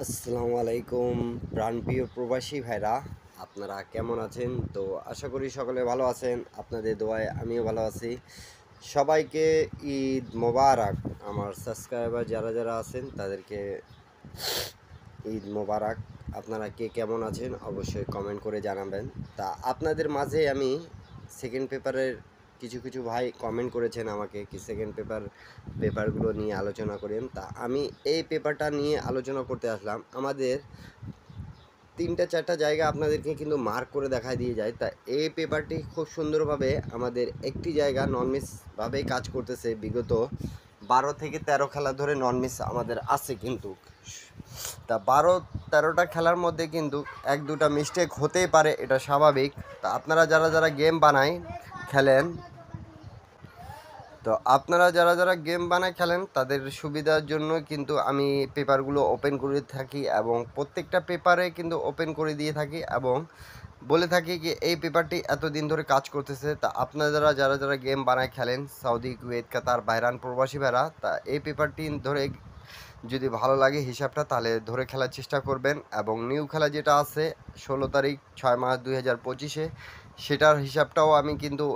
আসসালামু আলাইকুম প্রাণপ্রিয় প্রবাসী ভাইরা, আপনারা কেমন আছেন? তো আশা করি সকলে ভালো আছেন। আপনাদের দোয়ায় আমিও ভালো আছি। সবাইকে ঈদ মোবারক। আমার সাবস্ক্রাইবার যারা যারা আছেন তাদেরকে ঈদ মোবারক। আপনারা কে কেমন আছেন অবশ্যই কমেন্ট করে জানাবেন। তা আপনাদের মাঝে আমি সেকেন্ড পেপারের কিছু কিছু ভাই কমেন্ট করেছেন আমাকে কি সেকেন্ড পেপারগুলো নিয়ে আলোচনা করেন। তা আমি এই পেপারটা নিয়ে আলোচনা করতে আসলাম। আমাদের তিনটা চারটা জায়গা আপনাদেরকে কিন্তু মার্ক করে দেখায় দিয়ে যায়। তা এই পেপারটি খুব সুন্দরভাবে আমাদের একটি জায়গা নন মিসভাবেই কাজ করতেছে। বিগত 12 থেকে 13 খেলা ধরে নন মিস আমাদের আছে কিন্তু। তা 12-13টা খেলার মধ্যে কিন্তু এক দুটা মিস্টেক হতেই পারে, এটা স্বাভাবিক। তা আপনারা যারা যারা গেম বানায় খেলেন, তো আপনারা যারা যারা গেম বানায় খেলেন তাদের সুবিধার জন্য কিন্তু আমি পেপারগুলো ওপেন করে থাকি এবং প্রত্যেকটা পেপারে কিন্তু ওপেন করে দিয়ে থাকি এবং বলে থাকি কি এই পেপারটি এতদিন ধরে কাজ করতেছে। তা আপনারা যারা যারা গেম বানায় খেলেন সৌদি, কুয়েত, কাতার, বাহরান প্রবাসী ভাইরা, তা এই পেপারটি ধরে যদি ভালো লাগে হিসাবটা তাহলে ধরে খেলার চেষ্টা করবেন। এবং নিউ খেলা যেটা আছে 16 তারিখ 6 মাস 2025-এ, সেটার হিসাবটাও আমি কিন্তু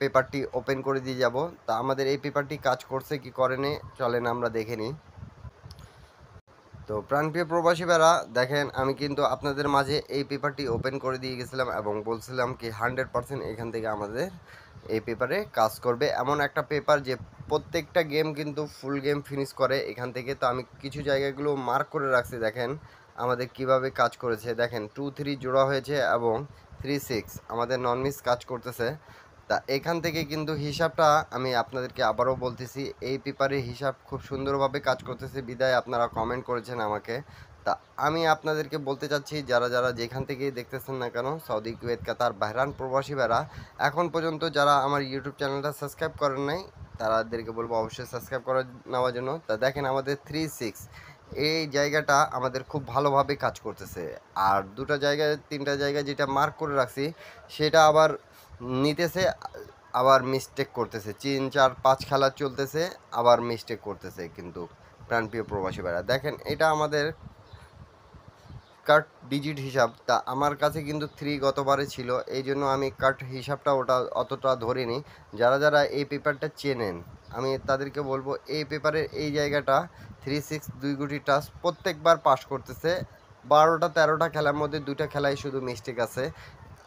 পেপারটি ওপেন করে দিয়ে যাব। তা আমাদের এই পেপারটি কাজ করছে কি করেনি চলেন আমরা দেখে নিই। তো প্রাণপ্রিয় প্রবাসী ভাইরা দেখেন, আমি কিন্তু আপনাদের মাঝে এই পেপারটি ওপেন করে দিয়ে গেছিলাম এবং বলছিলাম কি 100% এখান থেকে আমাদের এই পেপারে কাজ করবে। এমন একটা পেপার যে প্রত্যেকটা গেম কিন্তু ফুল গেম ফিনিশ করে এখান থেকে। তো আমি কিছু জায়গাগুলো মার্ক করে রাখছি, দেখেন আমাদের কিভাবে কাজ করেছে। দেখেন 2-3 জোড়া হয়েছে এবং 3-6 আমাদের নন মিস কাজ করতেছে। তা এখান থেকে কিন্তু হিসাবটা আমি আপনাদেরকে আবারও বলতেছি, এই পেপারের হিসাব খুব সুন্দরভাবে কাজ করতেছে বিদায় আপনারা কমেন্ট করেছেন আমাকে। তা আমি আপনাদেরকে বলতে চাচ্ছি যারা যারা যেখান থেকেই দেখতেছেন না কেন সৌদি, কুয়েত, কাতার, বাহরান প্রবাসী ভাইরা, এখন পর্যন্ত যারা আমার ইউটিউব চ্যানেলটা সাবস্ক্রাইব করেন নাই তাদেরকে বলবো অবশ্যই সাবস্ক্রাইব করে নেওয়ার জন্য। তা দেখেন আমাদের 3-6 এই জায়গাটা আমাদের খুব ভালোভাবে কাজ করতেছে। আর দুটো জায়গায় তিনটা জায়গায় যেটা মার্ক করে রাখছি সেটা আবার নিতেছে, আবার মিস্টেক করতেছে। 3-4-5 খেলা চলতেছে আবার মিস্টেক করতেছে কিন্তু। প্রাণপ্রিয় প্রবাসী ভাইরা দেখেন এটা আমাদের কাট ডিজিট হিসাব। তা আমার কাছে কিন্তু 3 গতবারে ছিল, এই জন্য আমি কাট হিসাবটা ওটা অতটা ধরিনি। যারা যারা এই পেপারটা চেনেন আমি তাদেরকে বলবো এই পেপারের এই জায়গাটা 3-6 দুই গুটি টাচ প্রত্যেকবার পাস করতেছে। 12টা 13টা খেলার মধ্যে দুইটা খেলায় শুধু মিস্টেক আছে,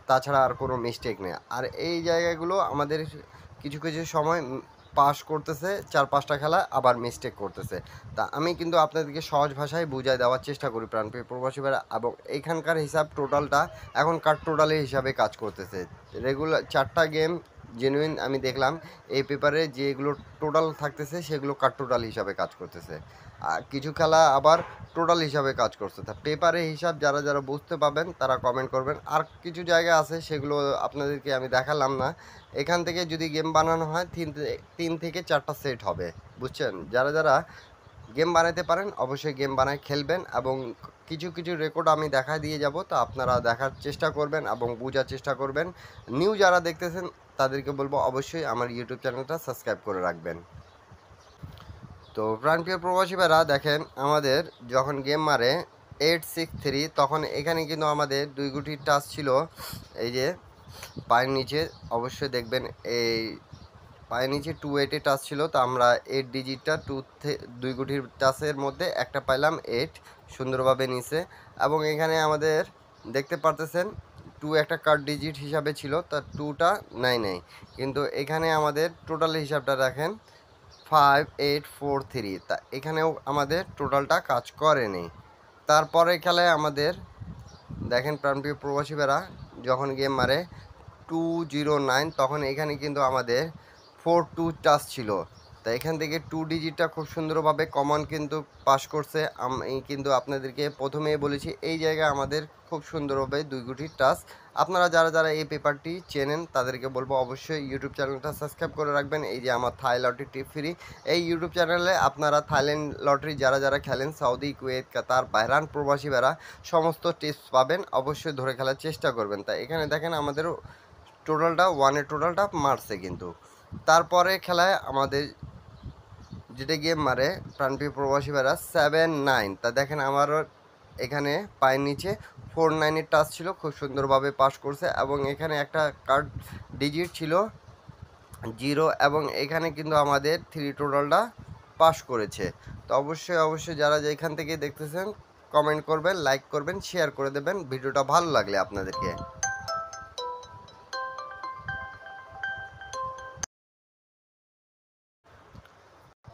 তাছাড়া আর কোনো মিস্টেক নেই। আর এই জায়গাগুলো আমাদের কিছু কিছু সময় পাস করতেছে 4-5টা খেলা আবার মিস্টেক করতেছে। তা আমি কিন্তু আপনাদেরকে সহজ ভাষায় বুঝায় দেওয়ার চেষ্টা করি প্রাণপ্রিয় প্রবাসী ভাইরা। এবং এইখানকার হিসাব টোটালটা এখন কার টোটালের হিসাবে কাজ করতেছে। রেগুলার 4টা গেম জেনুইন আমি দেখলাম এই পেপারে যেগুলো টোটাল থাকতেছে সেগুলো কার টোটাল হিসাবে কাজ করতেছে। আর কিছু খেলা আবার টোটাল হিসাবে কাজ করছে। তা পেপারে হিসাব যারা যারা বুঝতে পারবেন তারা কমেন্ট করবেন। আর কিছু জায়গা আছে সেগুলো আপনাদেরকে আমি দেখালাম না। এখান থেকে যদি গেম বানানো হয় 3 থেকে 4টা সেট হবে, বুঝছেন? যারা যারা গেম বানাতে পারেন অবশ্যই গেম বানায় খেলবেন এবং কিছু কিছু রেকর্ড আমি দেখা দিয়ে যাব। তো আপনারা দেখার চেষ্টা করবেন এবং বোঝার চেষ্টা করবেন। নিউ যারা দেখতেছেন তাদেরকে বলবো অবশ্যই আমার ইউটিউব চ্যানেলটা সাবস্ক্রাইব করে রাখবেন। তো প্রাণপ্রিয় প্রবাসী ভাইরা দেখেন আমাদের যখন গেম মারে 8-6-3 তখন এখানে কিন্তু আমাদের দুই গুটির টাচ ছিল এই যে পায়ের নিচে, অবশ্যই দেখবেন এই পায়ের নিচে 2-8 টাচ ছিল। তো আমরা 8 ডিজিটটা দুই গুটির টাচের মধ্যে একটা পাইলাম 8 সুন্দরভাবে নিচে। এবং এখানে আমাদের দেখতে পারতেছেন 2 একটা কার্ড ডিজিট হিসাবে ছিল, তা 2টা নাই কিন্তু এখানে আমাদের টোটাল হিসাবটা দেখেন 5-8-4-3। তা এখানেও আমাদের টোটালটা কাজ করেনি। তারপরে খেলায় আমাদের দেখেন প্রাণপ্রিয় প্রবাসী ভাইরা যখন গেম মারে 209 তখন এখানে কিন্তু আমাদের 4-2 টাচ ছিল। তা এখান থেকে 2 ডিজিটটা খুব সুন্দরভাবে কমন কিন্তু পাস করছে। আমি কিন্তু আপনাদেরকে প্রথমেই বলেছি এই জায়গায় আমাদের খুব সুন্দরভাবে দুই গুটির টাচ। আপনারা যারা যারা এই পেপারটি চেনেন তাদেরকে বলবো অবশ্যই ইউটিউব চ্যানেলটা সাবস্ক্রাইব করে রাখবেন। এই যে আমার থাই লটারি টিপ ফ্রি, এই ইউটিউব চ্যানেলে আপনারা থাইল্যান্ড লটারি যারা যারা খেলেন সৌদি, কুয়েত, কাতার, বাহরান প্রবাসী ভাইরা সমস্ত টিপস পাবেন, অবশ্যই ধরে খেলার চেষ্টা করবেন। তাই এখানে দেখেন আমাদের টোটালটা ওয়ানের টোটালটা মারছে কিন্তু। তারপরে খেলায় আমাদের যেটা গেম মারে প্রাণপ্রিয় প্রবাসী ভাইরা 7-9। তা দেখেন আমারও এখানে পায়ের নিচে 49-এর টাচ ছিল, খুব সুন্দরভাবে পাস করছে। এবং এখানে একটা কার্ড ডিজিট ছিল 0 এবং এখানে কিন্তু আমাদের 3 টোটালটা পাস করেছে। তো অবশ্যই যারা যেখান থেকে দেখতেছেন কমেন্ট করবেন, লাইক করবেন, শেয়ার করে দেবেন ভিডিওটা ভালো লাগলে আপনাদেরকে।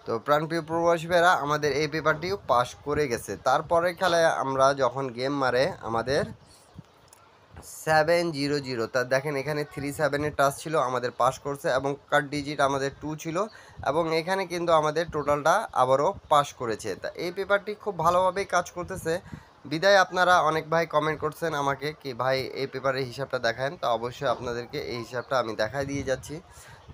তো প্রাণপ্রিয় প্রবাসী ভাইরা আমাদের এই পেপারটিও পাস করে গেছে। তারপরে খেলায় আমরা যখন গেম মারে আমাদের 700, তা দেখেন এখানে 37-এর টাচ ছিল, আমাদের পাস করছে এবং কার্ড ডিজিট আমাদের 2 ছিল এবং এখানে কিন্তু আমাদের টোটালটা আবারও পাস করেছে। তা এই পেপারটি খুব ভালোভাবেই কাজ করতেছে বিদায় আপনারা অনেক ভাই কমেন্ট করছেন আমাকে কি ভাই এই পেপারের হিসাবটা দেখান। তো অবশ্যই আপনাদেরকে এই হিসাবটা আমি দেখাই দিয়ে যাচ্ছি।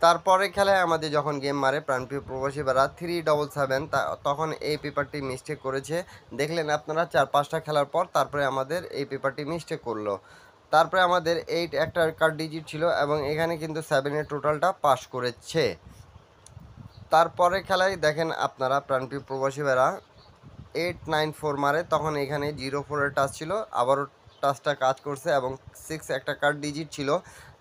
তারপরে খেলায় আমাদের যখন গেম মারে প্রাণপ্রিয় প্রবাসী ভাইরা 377, তখন এই পেপারটি মিস্টেক করেছে। দেখলেন আপনারা 4-5টা খেলার পর তারপরে আমাদের এই পেপারটি মিস্টেক করলো। তারপরে আমাদের 8 একটা কার্ড ডিজিট ছিল এবং এখানে কিন্তু 7-এর টোটালটা পাস করেছে। তারপরে খেলায় দেখেন আপনারা প্রাণপ্রিয় প্রবাসী ভাইরা 894 মারে, তখন এখানে 04-এর টাচ ছিল, আবারও টাচটা কাজ করছে এবং 6 একটা কার্ড ডিজিট ছিল।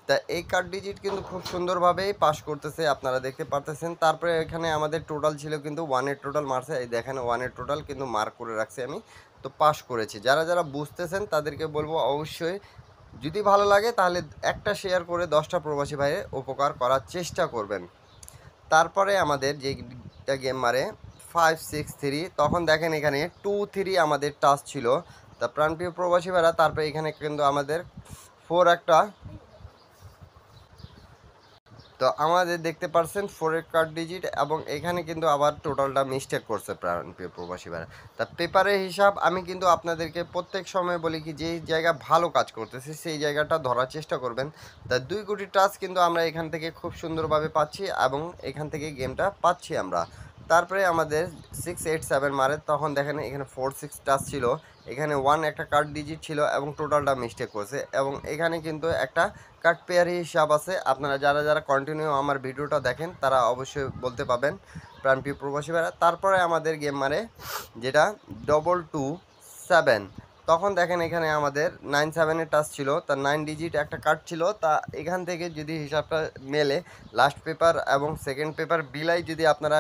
তা এই কার্ড ডিজিট কিন্তু খুব সুন্দরভাবেই পাস করতেছে, আপনারা দেখতে পারতেছেন। তারপরে এখানে আমাদের টোটাল ছিল কিন্তু 1-এর টোটাল মারছে, এই দেখেন 1-এর টোটাল কিন্তু মার্ক করে রাখছি আমি, তো পাস করেছি। যারা বুঝতেছেন তাদেরকে বলবো অবশ্যই যদি ভালো লাগে তাহলে একটা শেয়ার করে 10টা প্রবাসী ভাইয়ের উপকার করার চেষ্টা করবেন। তারপরে আমাদের যেটা গেম মারে 563, তখন দেখেন এখানে 2-3 আমাদের টাচ ছিল। তা প্রাণপ্রিয় প্রবাসী ভাইরা তারপরে এখানে কিন্তু আমাদের 4 একটা, তো আমাদের দেখতে পারছেন 4-এর কার্ড ডিজিট এবং এখানে কিন্তু আবার টোটালটা মিস্টেক করছে প্রাণপ্রিয় প্রবাসী ভাইরা। তা পেপারের হিসাব আমি কিন্তু আপনাদেরকে প্রত্যেক সময় বলি কি যে জায়গা ভালো কাজ করতেছে সেই জায়গাটা ধরার চেষ্টা করবেন। তা 2 কোটি টাচ কিন্তু আমরা এখান থেকে খুব সুন্দরভাবে পাচ্ছি এবং এখান থেকে গেমটা পাচ্ছি আমরা। তারপরে আমাদের 687 মারে, তখন দেখেন এখানে 46 টাচ ছিল, এখানে 1 একটা কার্ড ডিজিট ছিল এবং টোটালটা মিস্টেক করছে এবং এখানে কিন্তু একটা কার্ড পেয়ার হিসাব আছে। আপনারা যারা কন্টিনিউ আমার ভিডিওটা দেখেন তারা অবশ্যই বলতে পাবেন প্রাণপ্রিয় প্রবাসী ভাইরা। তারপরে আমাদের গেম মারে যেটা 227, তখন দেখেন এখানে আমাদের 97-এর টাচ ছিল, তা 9 ডিজিট একটা কার্ড ছিল। তা এখান থেকে যদি হিসাবটা মেলে লাস্ট পেপার এবং সেকেন্ড পেপার বিলাই যদি আপনারা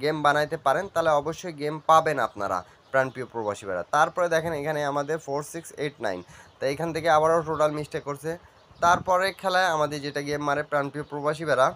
গেম বানাইতে পারেন তাহলে অবশ্যই গেম পাবেন আপনারা প্রাণপ্রিয় প্রবাসী ভাইরা। তারপরে দেখেন এখানে আমাদের 4689, তা এখান থেকে আবারও টোটাল মিস্টেক করছে। তারপরে খেলায় আমাদের যেটা গেম মারে প্রাণপ্রিয় প্রবাসী ভাইরা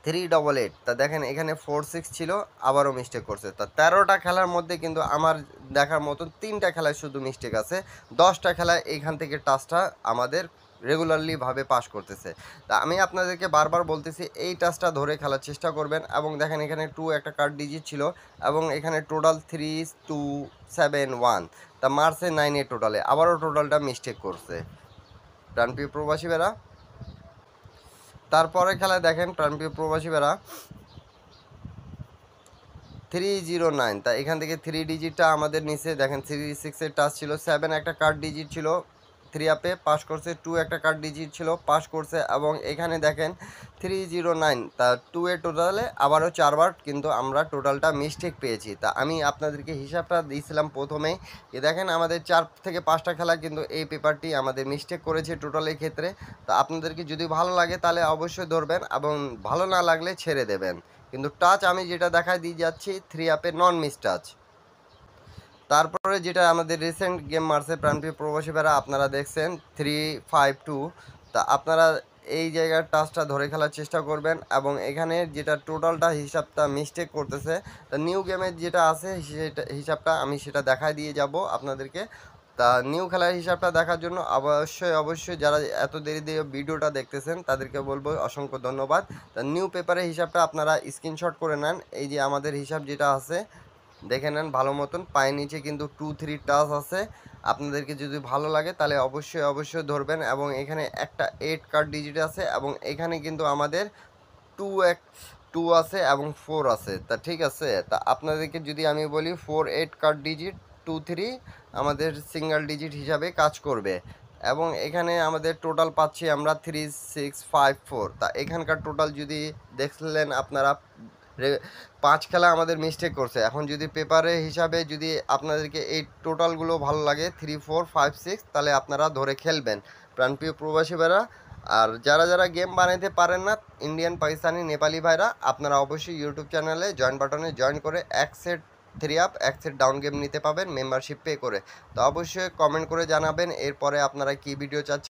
388, তা দেখেন এখানে 46 ছিল, আবারও মিস্টেক করছে। তা 13টা খেলার মধ্যে কিন্তু আমার দেখার মতন 3টা খেলায় শুধু মিস্টেক আছে, 10টা খেলায় এইখান থেকে টাচটা আমাদের রেগুলারলি ভাবে পাস করতেছে। তা আমি আপনাদেরকে বারবার বলতেছি এই টাচটা ধরে খেলার চেষ্টা করবেন। এবং দেখেন এখানে 2 একটা কার্ড ডিজিট ছিল এবং এখানে টোটাল 3271, তা মারছে 9-এর টোটালে, আবারও টোটালটা মিস্টেক করছে প্রাণপ্রিয় প্রবাসী ভাইরা। তারপরে খেলায় দেখেন প্রাণপ্রিয় প্রবাসী ভাইরা 309, তা এখান থেকে 3 ডিজিটটা আমাদের নিচে দেখেন 36-এর টাচ ছিল, 7 একটা কার্ড ডিজিট ছিল 3 আপে পাস করছে, 2 একটা কার্ড ডিজিট ছিল পাস করছে এবং এখানে দেখেন 309, তা 2-এর টোটালে আবারও 4বার কিন্তু আমরা টোটালটা মিস্টেক পেয়েছি। তা আমি আপনাদেরকে হিসাবটা দিয়েছিলাম প্রথমেই, দেখেন আমাদের 4 থেকে 5টা খেলা কিন্তু এই পেপারটি আমাদের মিস্টেক করেছে টোটালের ক্ষেত্রে। তা আপনাদেরকে যদি ভালো লাগে তাহলে অবশ্যই ধরবেন এবং ভালো না লাগলে ছেড়ে দেবেন। কিন্তু টাচ আমি যেটা দেখাই দিয়ে যাচ্ছি 3 আপে নন মিস টাচ। তারপরে যেটা আমাদের রিসেন্ট গেম মারছে প্রাণপ্রিয় প্রবাসী ভাইরা আপনারা দেখছেন 352, তা আপনারা এই জায়গার টাচটা ধরে খেলার চেষ্টা করবেন এবং এখানে যেটা টোটালটা হিসাবটা মিস্টেক করতেছে, তা নিউ গেমের যেটা আছে সেটা হিসাবটা আমি সেটা দেখাই দিয়ে যাব আপনাদেরকে। তা নিউ খেলার হিসাবটা দেখার জন্য অবশ্যই যারা এত দেরি দিয়ে ভিডিওটা দেখতেছেন তাদেরকে বলবো অসংখ্য ধন্যবাদ। তা নিউ পেপারের হিসাবটা আপনারা স্ক্রিনশট করে নেন, এই যে আমাদের হিসাব যেটা আছে দেখে নেন ভালো মতন, পায়ের নিচে কিন্তু 2-3 টাচ আছে। আপনাদেরকে যদি ভালো লাগে তাহলে অবশ্যই ধরবেন এবং এখানে একটা 8 কার্ড ডিজিট আছে এবং এখানে কিন্তু আমাদের 2 আছে এবং 4 আছে। তা ঠিক আছে, তা আপনাদেরকে যদি আমি বলি 4-8 কার্ড ডিজিট 2-3 আমাদের সিঙ্গেল ডিজিট হিসাবে কাজ করবে এবং এখানে আমাদের টোটাল পাচ্ছি আমরা 3654। তা এখানকার টোটাল যদি দেখলেন আপনারা 5 খেলা আমাদের মিস্টেক করছে। এখন যদি পেপারে হিসাবে যদি আপনাদেরকে এই টোটালগুলো ভালো লাগে 3, 4, 5, 6 তাহলে আপনারা ধরে খেলবেন প্রাণপ্রিয় প্রবাসী ভাইরা। আর যারা গেম বানাইতে পারেন না, ইন্ডিয়ান, পাকিস্তানি, নেপালি ভাইরা, আপনারা অবশ্যই ইউটিউব চ্যানেলে জয়েন বাটনে জয়েন করে 1 set 3 up 1 set down game নিতে পাবেন মেম্বারশিপ পে করে। তো অবশ্যই কমেন্ট করে জানাবেন এরপরে আপনারা কি ভিডিও চাচ্ছেন।